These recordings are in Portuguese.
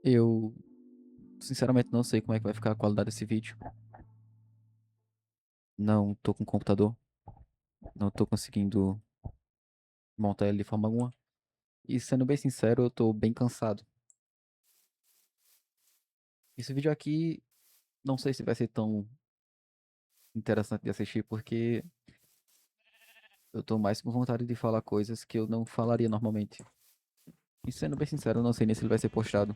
Eu, sinceramente, não sei como é que vai ficar a qualidade desse vídeo. Não tô com computador. Não tô conseguindo montar ele de forma alguma. E sendo bem sincero, eu tô bem cansado. Esse vídeo aqui, não sei se vai ser tão interessante de assistir, porque eu tô mais com vontade de falar coisas que eu não falaria normalmente. E sendo bem sincero, eu não sei nem se ele vai ser postado.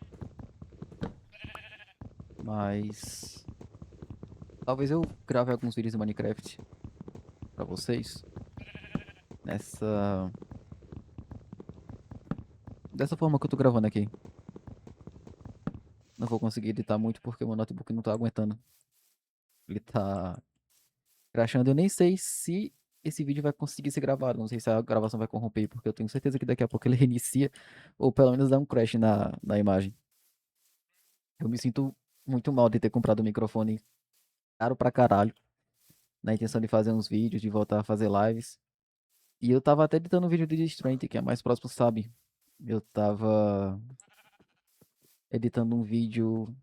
Mas talvez eu grave alguns vídeos de Minecraft pra vocês. Nessa. Dessa forma que eu tô gravando aqui. Não vou conseguir editar muito porque meu notebook não tá aguentando. Ele tá crashando. Eu nem sei se esse vídeo vai conseguir ser gravado. Não sei se a gravação vai corromper, porque eu tenho certeza que daqui a pouco ele reinicia, ou pelo menos dá um crash na imagem. Eu me sinto muito mal de ter comprado um microfone caro pra caralho, na intenção de fazer uns vídeos, de voltar a fazer lives. E eu tava até editando um vídeo de Strength, que é mais próximo, sabe? Eu tava editando um vídeo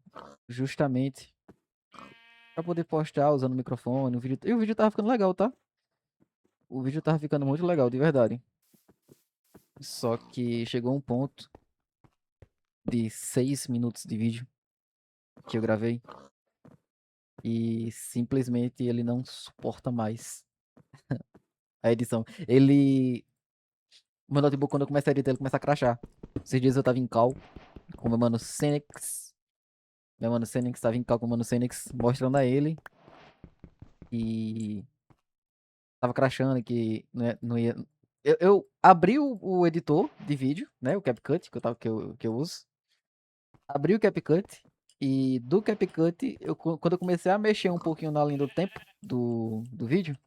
justamente pra poder postar usando o microfone. E o vídeo tava ficando legal, tá? O vídeo tava ficando muito legal, de verdade. Só que chegou um ponto de 6 minutos de vídeo que eu gravei e simplesmente ele não suporta mais a edição. O meu notebook, quando eu começo a editar, ele começa a crashar. Esses dias eu tava em call com o meu mano Senex. Meu mano Senex tava em call com o mano Senex, mostrando a ele e tava crashando que não ia. Eu abri o editor de vídeo, né? O CapCut que eu uso. Abri o CapCut e do CapCut, quando eu comecei a mexer um pouquinho na linha do tempo do vídeo,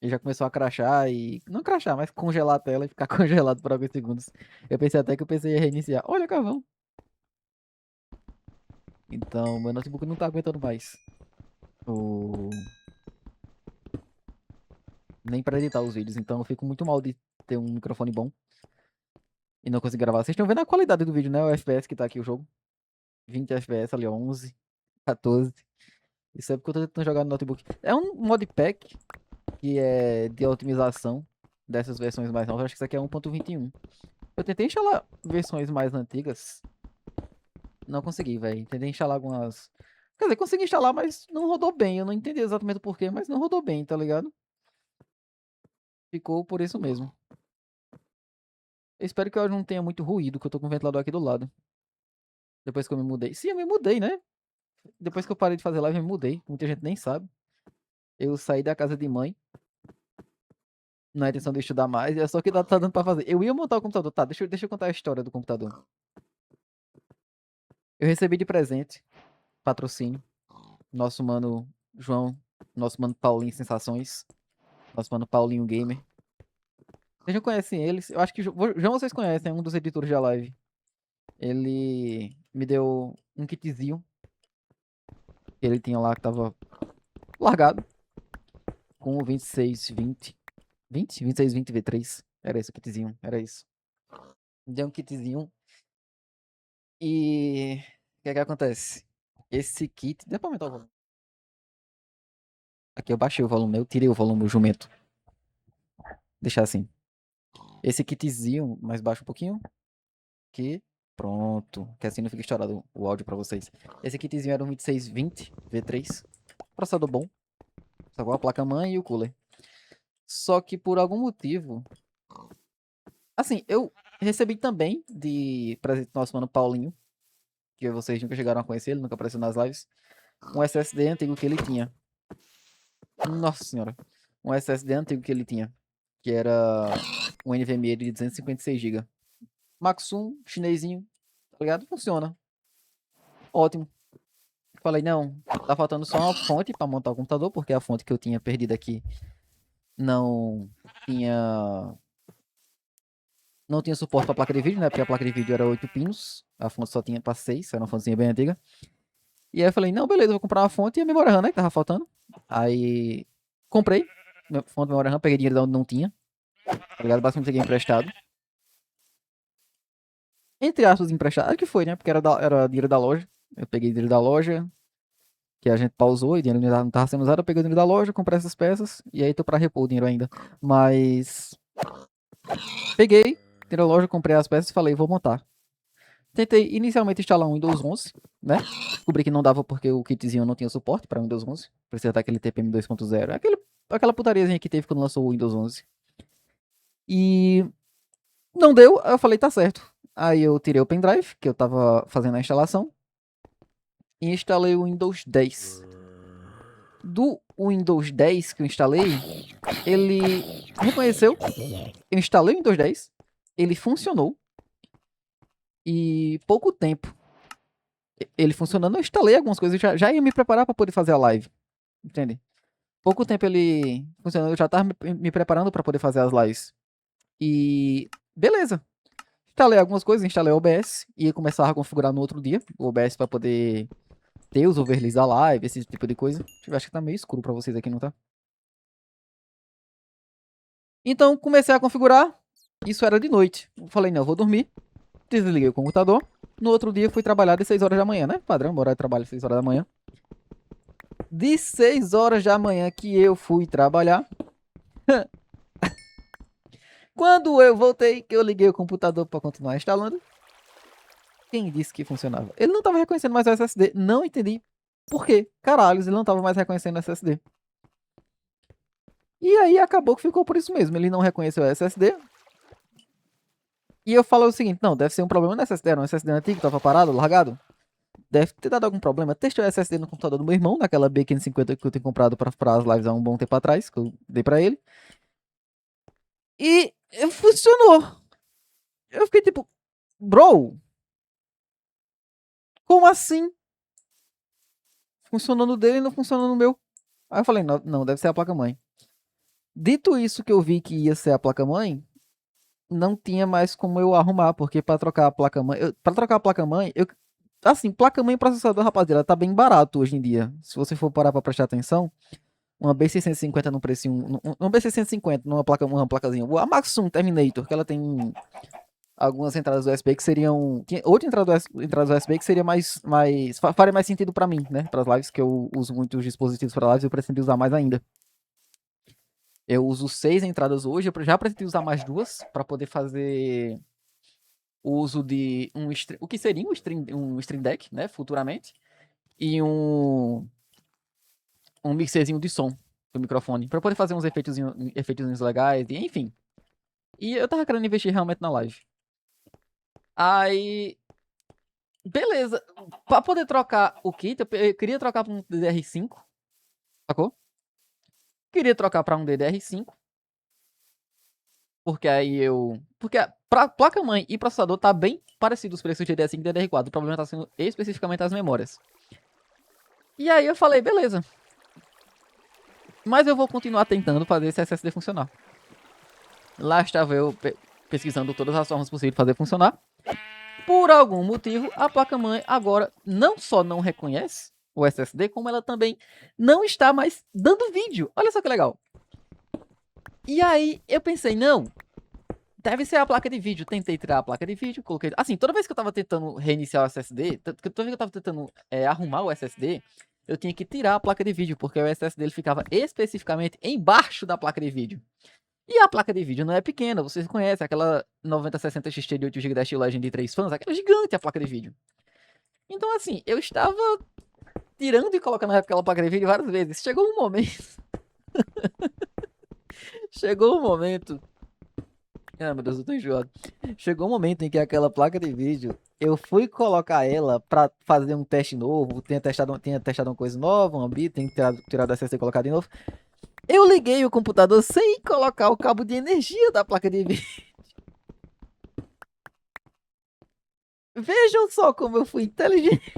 ele já começou a crashar e. Não crashar, mas congelar a tela e ficar congelado por alguns segundos. Eu pensei até que eu pensei em reiniciar. Olha, carvão. Então, meu notebook não tá aguentando mais. O... Nem pra editar os vídeos. Então, eu fico muito mal de ter um microfone bom e não conseguir gravar. Vocês estão vendo a qualidade do vídeo, né? O FPS que tá aqui o jogo. 20 FPS ali, 11, 14. Isso é porque eu tô tentando jogar no notebook. É um modpack que é de otimização dessas versões mais novas. Acho que isso aqui é 1.21. Eu tentei instalar versões mais antigas, não consegui, velho. Tentei instalar algumas. Quer dizer, consegui instalar, mas não rodou bem. Eu não entendi exatamente o porquê, mas não rodou bem, tá ligado? Ficou por isso mesmo. Eu espero que eu não tenha muito ruído, que eu tô com o ventilador aqui do lado. Depois que eu me mudei. Sim, eu me mudei, né? Depois que eu parei de fazer live, eu me mudei. Muita gente nem sabe. Eu saí da casa de mãe, na intenção de estudar mais, e é só que tá dando pra fazer. Eu ia montar o computador. Tá, deixa eu contar a história do computador. Eu recebi de presente, patrocínio, nosso mano João, nosso mano Paulinho Sensações, nosso mano Paulinho Gamer. Vocês não conhecem eles? Eu acho que João vocês conhecem, é um dos editores da live. Ele me deu um kitzinho que ele tinha lá que tava largado com o 2620. 2620 V3. Era esse o kitzinho, era isso. Me deu um kitzinho e o que é que acontece? Esse kit, dá pra aumentar o volume. Aqui eu baixei o volume, eu tirei o volume, o jumento. Deixar assim. Esse kitzinho, mais baixo um pouquinho. Que pronto. Que assim não fica estourado o áudio pra vocês. Esse kitzinho era um 2620 V3. Processador bom. Só com a placa-mãe e o cooler. Só que por algum motivo. Assim, eu recebi também de presente do nosso mano Paulinho. Que vocês nunca chegaram a conhecer, ele nunca apareceu nas lives. Um SSD antigo que ele tinha. Nossa senhora. Um SSD antigo que ele tinha. Que era um NVMe de 256 GB. Maxum, chinesinho, tá ligado? Funciona. Ótimo. Falei, não, tá faltando só uma fonte pra montar o computador, porque a fonte que eu tinha perdido aqui não tinha não tinha suporte pra placa de vídeo, né? Porque a placa de vídeo era 8 pinos, a fonte só tinha pra 6, era uma fontezinha bem antiga. E aí eu falei, não, beleza, vou comprar uma fonte e a memória RAM, né, que tava faltando. Aí comprei, fonte de memória RAM, peguei dinheiro de onde não tinha, tá ligado? Basicamente peguei emprestado. entre aspas, emprestado. Acho que foi, né? Porque era dinheiro da loja. Eu peguei dinheiro da loja, que a gente pausou e o dinheiro não tava sendo usado. Eu peguei o dinheiro da loja, comprei essas peças e aí tô pra repor o dinheiro ainda. Mas peguei, dinheiro da loja, comprei as peças e falei, vou montar. Tentei inicialmente instalar um Windows 11, né? Descobri que não dava porque o kitzinho não tinha suporte para Windows 11. Precisa daquele TPM 2.0. Aquela putariazinha que teve quando lançou o Windows 11. E não deu, aí eu falei, tá certo. Aí eu tirei o pendrive, que eu tava fazendo a instalação, e instalei o Windows 10. Do Windows 10 que eu instalei, ele reconheceu, eu instalei o Windows 10, ele funcionou, e pouco tempo ele funcionando, eu instalei algumas coisas, já ia me preparar para poder fazer a live, entende? Pouco tempo ele funcionando, eu já tava me preparando para poder fazer as lives. E beleza. Instalei algumas coisas, instalei o OBS e ia começar a configurar no outro dia o OBS para poder ter os overlays da live, esse tipo de coisa. Eu acho que tá meio escuro para vocês aqui, não tá? Então comecei a configurar. Isso era de noite. Eu falei, não, eu vou dormir. Desliguei o computador. No outro dia fui trabalhar de 6 horas da manhã, né? Padrão, horário de trabalho 6 horas da manhã. De 6 horas da manhã que eu fui trabalhar. Quando eu voltei, que eu liguei o computador para continuar instalando, quem disse que funcionava? Ele não estava reconhecendo mais o SSD. Não entendi por quê. Caralhos, ele não estava mais reconhecendo o SSD. E aí acabou que ficou por isso mesmo. Ele não reconheceu o SSD. E eu falo o seguinte: não, deve ser um problema no SSD. Era um SSD antigo, estava parado, largado. Deve ter dado algum problema. Testei o SSD no computador do meu irmão, naquela B550 que eu tenho comprado para as lives há um bom tempo atrás, que eu dei para ele. E funcionou. Eu fiquei tipo, bro, como assim? Funcionando dele e não funcionando no meu. Aí eu falei, não, não, deve ser a placa-mãe. Dito isso que eu vi que ia ser a placa-mãe, não tinha mais como eu arrumar, porque para trocar a placa-mãe, para trocar a placa-mãe, eu assim, placa-mãe e processador, rapaziada, tá bem barato hoje em dia. Se você for parar para prestar atenção, uma B650 no preço, uma B650 numa placa, uma placazinha, a Maxum Terminator, que ela tem algumas entradas USB que seriam, outra entrada USB que seria faria mais sentido para mim, né, para as lives que eu uso muitos dispositivos para lives, eu pretendo usar mais ainda. Eu uso 6 entradas hoje, eu já pretendo usar mais 2 para poder fazer o uso de o que seria um stream deck, né, futuramente, e um mixerzinho de som do microfone, para poder fazer uns efeitos legais, e enfim. E eu tava querendo investir realmente na live. Aí, beleza, para poder trocar o kit, eu queria trocar para um DDR5, sacou? Queria trocar para um DDR5. Porque aí eu. Porque pra placa-mãe e processador tá bem parecido os preços de DDR5 e DDR4. O problema tá sendo especificamente as memórias. E aí eu falei, beleza. Mas eu vou continuar tentando fazer esse SSD funcionar. Lá estava eu pesquisando todas as formas possíveis de fazer funcionar. Por algum motivo, a placa-mãe agora não só não reconhece o SSD, como ela também não está mais dando vídeo. Olha só que legal. E aí eu pensei, não, deve ser a placa de vídeo. Tentei tirar a placa de vídeo, coloquei. Assim, toda vez que eu tava tentando reiniciar o SSD, toda vez que eu tava tentando arrumar o SSD, eu tinha que tirar a placa de vídeo, porque o SSD ele ficava especificamente embaixo da placa de vídeo. E a placa de vídeo não é pequena, vocês conhecem, aquela 9060 XT de 8 GB da Steel Legend de 3 fãs, aquela gigante a placa de vídeo. Então, assim, eu estava tirando e colocando aquela placa de vídeo várias vezes. Chegou um momento. Chegou um momento. Ah, meu Deus, eu tô enjoado. Chegou um momento em que aquela placa de vídeo, eu fui colocar ela pra fazer um teste novo, tinha testado uma coisa nova, um ambiente, tinha tirado a SSD e colocado de novo. Eu liguei o computador sem colocar o cabo de energia da placa de vídeo. Vejam só como eu fui inteligente.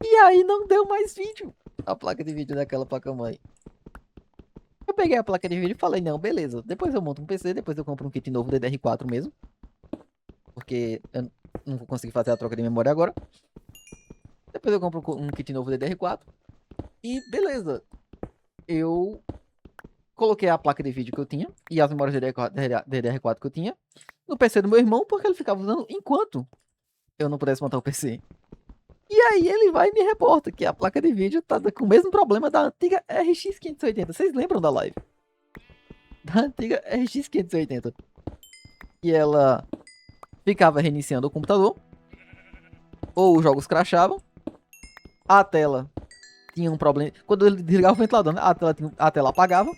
E aí não deu mais vídeo. A placa de vídeo daquela placa-mãe. Eu peguei a placa de vídeo e falei, não, beleza. Depois eu monto um PC, depois eu compro um kit novo DDR4 mesmo. Porque eu não vou conseguir fazer a troca de memória agora. Depois eu compro um kit novo DDR4. E beleza. Eu coloquei a placa de vídeo que eu tinha. E as memórias DDR4 que eu tinha. no PC do meu irmão porque ele ficava usando enquanto eu não pudesse montar o PC. E aí ele vai e me reporta que a placa de vídeo tá com o mesmo problema da antiga RX 580. Vocês lembram da live? Da antiga RX 580. E ela ficava reiniciando o computador, ou os jogos crashavam, a tela tinha um problema. Quando ele desligava o ventilador, né? A tela apagava.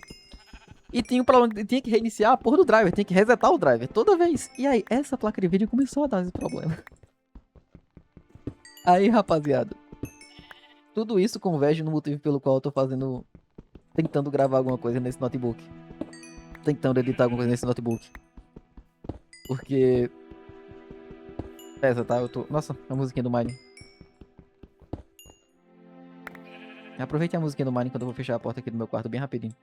E tinha um problema, tinha que reiniciar a porra do driver, tinha que resetar o driver toda vez. E aí, essa placa de vídeo começou a dar esse problema. Aí, rapaziada, tudo isso converge no motivo pelo qual eu tô fazendo, tentando gravar alguma coisa nesse notebook. Tentando editar alguma coisa nesse notebook. Porque... Essa, tá? Eu tô... Nossa, a musiquinha do Mine. Aproveite a musiquinha do Mine quando eu vou fechar a porta aqui do meu quarto bem rapidinho.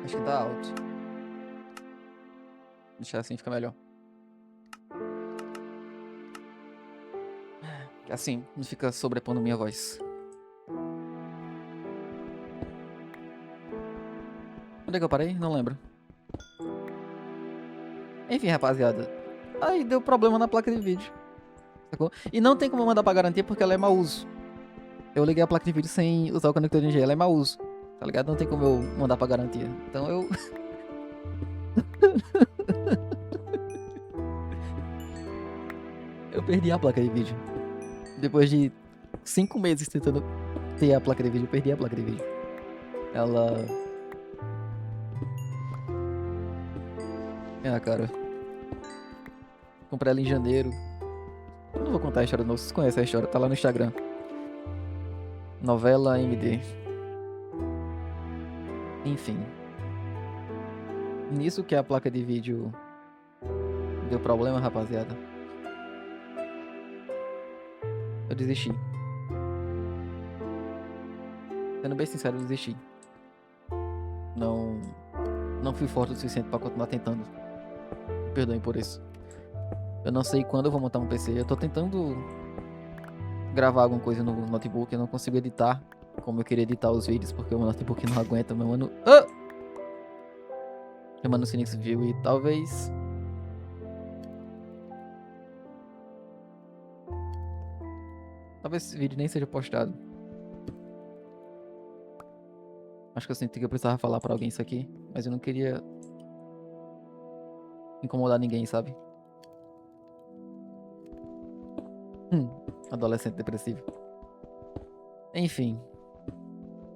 Acho que tá alto. Deixar assim fica melhor. Que assim, não fica sobrepondo minha voz. Onde é que eu parei? Não lembro. Enfim, rapaziada. Aí deu problema na placa de vídeo. Sacou? E não tem como eu mandar pra garantia porque ela é mau uso. Eu liguei a placa de vídeo sem usar o conector de energia. Ela é mau uso. Tá ligado? Não tem como eu mandar pra garantia. Então eu... eu perdi a placa de vídeo. Depois de 5 meses tentando ter a placa de vídeo, eu perdi a placa de vídeo. Ela... Ah, cara. Comprei ela em janeiro. Eu não vou contar a história não. Vocês conhecem a história. Tá lá no Instagram. Novela MD. Enfim. Nisso que a placa de vídeo deu problema, rapaziada. Eu desisti. Sendo bem sincero, eu desisti. Não fui forte o suficiente pra continuar tentando. Me perdoem por isso. Eu não sei quando eu vou montar um PC. Eu tô tentando gravar alguma coisa no notebook. Eu não consigo editar como eu queria editar os vídeos, porque o meu notebook não aguenta. Meu mano... Ah! Meu mano Sinix viu e talvez... Talvez esse vídeo nem seja postado. Acho que eu senti que eu precisava falar pra alguém isso aqui. Mas eu não queria incomodar ninguém, sabe? Adolescente depressivo. Enfim.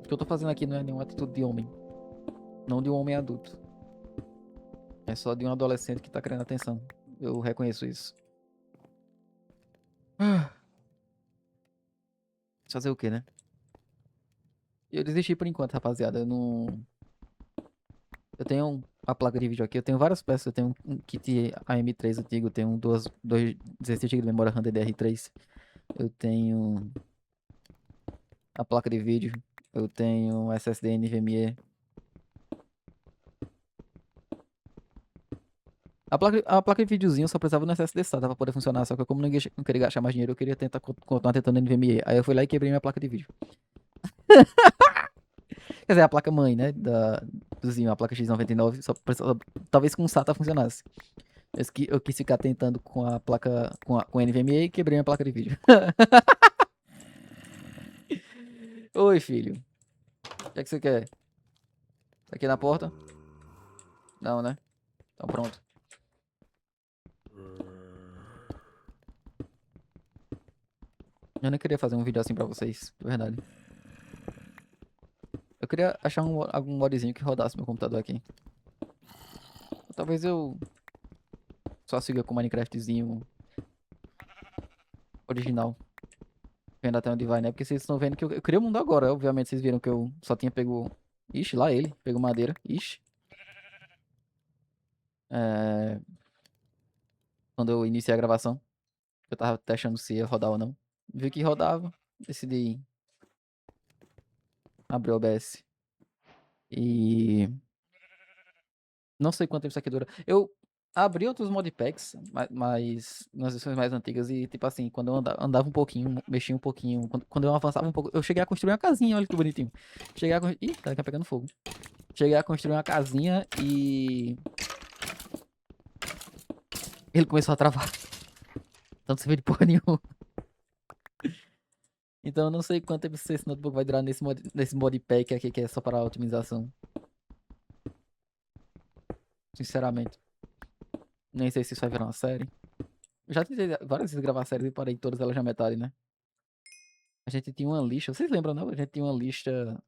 O que eu tô fazendo aqui não é nenhuma atitude de homem. Não de um homem adulto. É só de um adolescente que tá querendo atenção. Eu reconheço isso. Fazer o quê, né? Eu desisti por enquanto, rapaziada. Eu não... Eu tenho a placa de vídeo aqui. Eu tenho várias peças. Eu tenho um kit AM3 antigo. Eu tenho dois 16 GB de memória RAM DDR3. Eu tenho a placa de vídeo. Eu tenho SSD NVMe. A placa de videozinho só precisava do SSD SATA pra poder funcionar. Só que como não queria gastar mais dinheiro, eu queria tentar continuar tentando NVMe. Aí eu fui lá e quebrei minha placa de vídeo. Quer dizer, a placa mãe, né? Do Zinho, a placa X99. Talvez com o SATA funcionasse. Eu quis ficar tentando com a placa. Com NVMe e quebrei minha placa de vídeo. Oi, filho. O que é que você quer? Tá aqui na porta? Não, né? Então pronto. Eu não queria fazer um vídeo assim pra vocês, de verdade. Eu queria achar algum modzinho que rodasse meu computador aqui. Talvez eu só siga com Minecraftzinho original. Vendo até onde vai, né? Porque vocês estão vendo que eu criei o mundo agora. Obviamente vocês viram que eu só tinha pego... Ixi, lá ele. Pegou madeira. Ixi. É... Quando eu iniciei a gravação. Eu tava testando se ia rodar ou não. Vi que rodava. Decidi abrir o OBS. E Não sei quanto tempo isso aqui dura. Eu abri outros modpacks, mas nas versões mais antigas e, tipo assim, quando eu andava um pouquinho, mexia um pouquinho, quando eu avançava um pouco, eu cheguei a construir uma casinha, olha que bonitinho. Cheguei a construir... Ih, tá pegando fogo. Cheguei a construir uma casinha e ele começou a travar. Então não serviu de porra nenhuma. Então eu não sei quanto tempo esse notebook vai durar nesse modpack aqui, que é só para otimização. Sinceramente. Nem sei se isso vai virar uma série. Eu já tentei várias vezes gravar séries e parei todas elas na metade, né? A gente tinha uma lista, vocês lembram, não? A gente tinha uma lista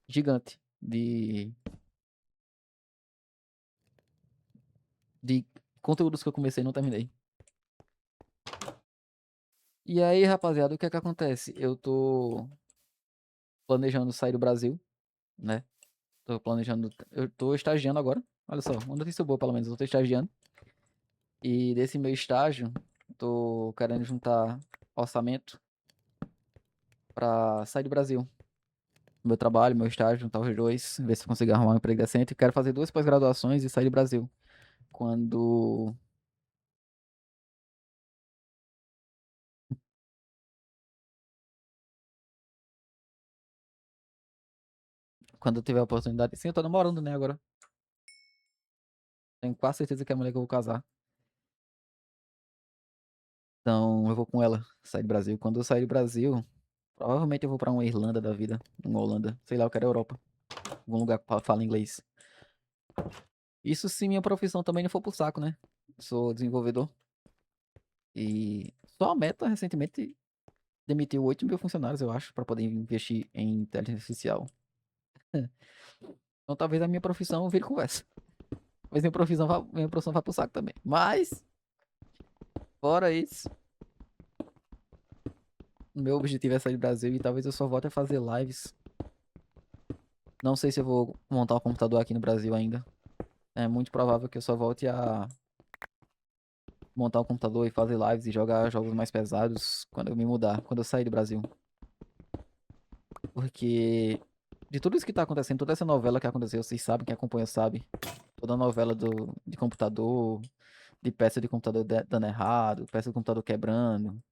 gigante de conteúdos que eu comecei e não terminei. E aí, rapaziada, o que é que acontece? Eu tô planejando sair do Brasil, né? Tô planejando. Eu tô estagiando agora. Olha só, uma notícia boa, pelo menos. Eu tô estagiando. E desse meu estágio, tô querendo juntar orçamento pra sair do Brasil. Meu trabalho, meu estágio, juntar os dois, ver se eu consigo arrumar um emprego decente. Quero fazer 2 pós-graduações e sair do Brasil. Quando quando eu tiver a oportunidade. Sim, eu tô namorando, né, agora. Tenho quase certeza que é a mulher que eu vou casar. Então, eu vou com ela sair do Brasil. Quando eu sair do Brasil, provavelmente eu vou pra uma Irlanda da vida, uma Holanda, sei lá, eu quero Europa. Algum lugar que fala inglês. Isso se minha profissão também não for pro saco, né? Sou desenvolvedor. E só a Meta recentemente demitiu 8 mil funcionários, eu acho, pra poder investir em inteligência artificial. Então talvez a minha profissão vire conversa. Talvez minha profissão vá pro saco também. Mas, fora isso, o meu objetivo é sair do Brasil e talvez eu só volte a fazer lives. Não sei se eu vou montar um computador aqui no Brasil ainda. É muito provável que eu só volte a montar um computador e fazer lives e jogar jogos mais pesados quando eu me mudar, quando eu sair do Brasil. Porque de tudo isso que tá acontecendo, toda essa novela que aconteceu, vocês sabem, quem acompanha sabe. Toda a novela de computador, de peça de computador dando errado, peça de computador quebrando.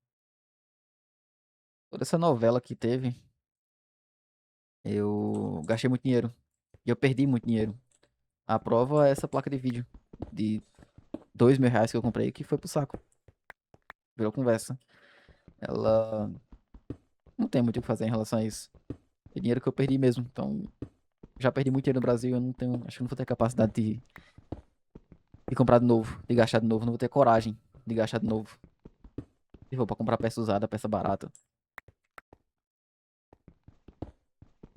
Toda essa novela que teve, eu gastei muito dinheiro. E eu perdi muito dinheiro. A prova é essa placa de vídeo de R$ 2.000 que eu comprei, que foi pro saco. Virou conversa. Ela não tem muito o que fazer em relação a isso. É dinheiro que eu perdi mesmo. Então, já perdi muito dinheiro no Brasil. Eu não tenho. Acho que não vou ter capacidade de comprar de novo, de gastar de novo. Não vou ter coragem de gastar de novo. Se for pra comprar peça usada, peça barata.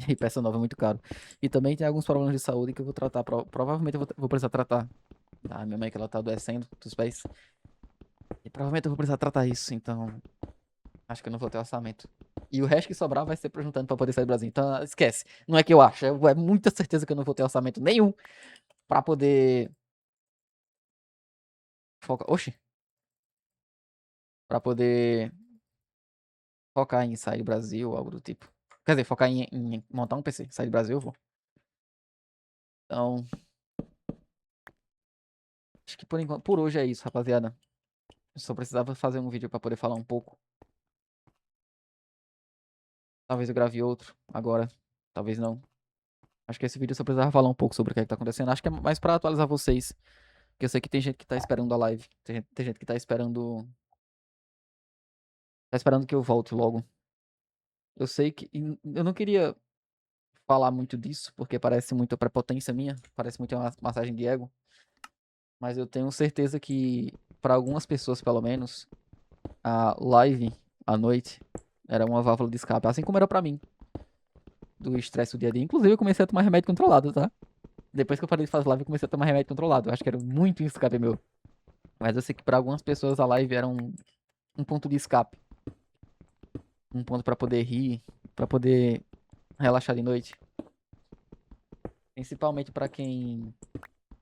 E peça nova é muito caro. E também tem alguns problemas de saúde que eu vou tratar. Provavelmente eu vou precisar tratar. A minha mãe que ela tá adoecendo dos pés. E provavelmente eu vou precisar tratar isso. Então, acho que eu não vou ter orçamento. E o resto que sobrar vai ser pra juntando pra poder sair do Brasil. Então, esquece. Não é que eu acho. É muita certeza que eu não vou ter orçamento nenhum pra poder focar. Oxi. Pra poder focar em sair do Brasil ou algo do tipo. Quer dizer, focar em montar um PC. Sair do Brasil, eu vou. Então, acho que por enquanto, por hoje é isso, rapaziada. Eu só precisava fazer um vídeo pra poder falar um pouco. Talvez eu grave outro agora. Talvez não. Acho que esse vídeo eu só precisava falar um pouco sobre o que é que tá acontecendo. Acho que é mais pra atualizar vocês. Porque eu sei que tem gente que tá esperando a live. Tem gente que tá esperando. Tá esperando que eu volte logo. Eu sei que. Eu não queria falar muito disso, porque parece muito prepotência minha. Parece muito uma massagem de ego. Mas eu tenho certeza que, pra algumas pessoas pelo menos, a live à noite era uma válvula de escape. Assim como era pra mim, do estresse do dia a dia. Inclusive, eu comecei a tomar remédio controlado, tá? Depois que eu parei de fazer live, eu comecei a tomar remédio controlado. Eu acho que era muito escape meu. Mas eu sei que pra algumas pessoas a live era um ponto de escape. Um ponto pra poder rir, pra poder relaxar de noite. Principalmente pra quem.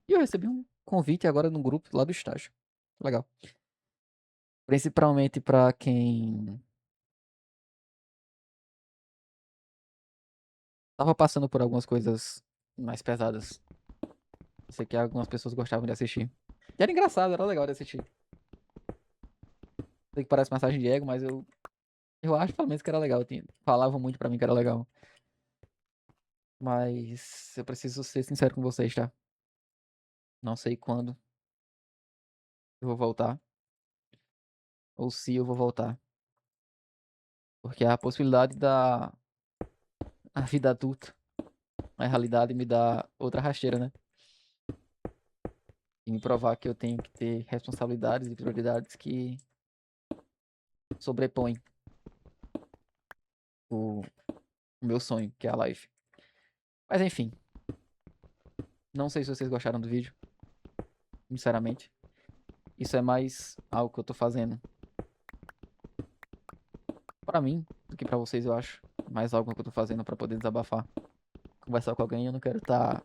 E eu recebi um convite agora no grupo lá do estágio. Legal. Principalmente pra quem tava passando por algumas coisas mais pesadas. Sei que algumas pessoas gostavam de assistir. E era engraçado, era legal de assistir. Sei que parece massagem de ego, mas eu acho pelo menos que era legal. Falavam muito pra mim que era legal. Mas eu preciso ser sincero com vocês, tá? Não sei quando eu vou voltar. Ou se eu vou voltar. Porque a possibilidade da a vida adulta, a realidade me dá outra rasteira, né? E me provar que eu tenho que ter responsabilidades e prioridades que sobrepõem o, o meu sonho, que é a live. Mas enfim, não sei se vocês gostaram do vídeo, sinceramente. Isso é mais algo que eu tô fazendo pra mim do que pra vocês, eu acho. Mais algo que eu tô fazendo pra poder desabafar. Conversar com alguém, eu não quero estar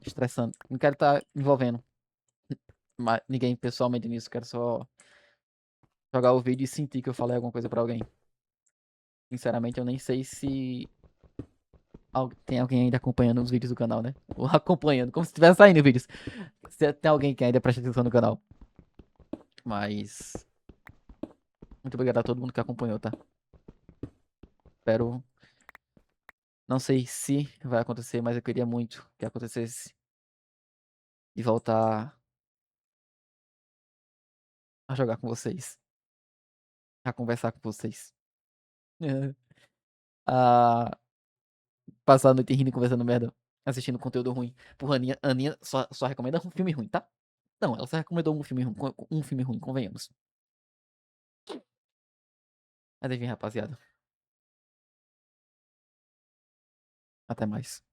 estressando, não quero estar envolvendo ninguém pessoalmente nisso, quero só jogar o vídeo e sentir que eu falei alguma coisa pra alguém. Sinceramente, eu nem sei se tem alguém ainda acompanhando os vídeos do canal, né? Ou acompanhando, como se estivesse saindo vídeos. Se tem alguém que ainda presta atenção no canal. Mas, muito obrigado a todo mundo que acompanhou, tá? Espero. Não sei se vai acontecer, mas eu queria muito que acontecesse. E voltar a jogar com vocês. A conversar com vocês. A passar a noite rindo e conversando merda. Assistindo conteúdo ruim. Porra, Aninha só recomenda um filme ruim, tá? Não, ela só recomendou um filme ruim, convenhamos. Mas enfim, rapaziada. Até mais.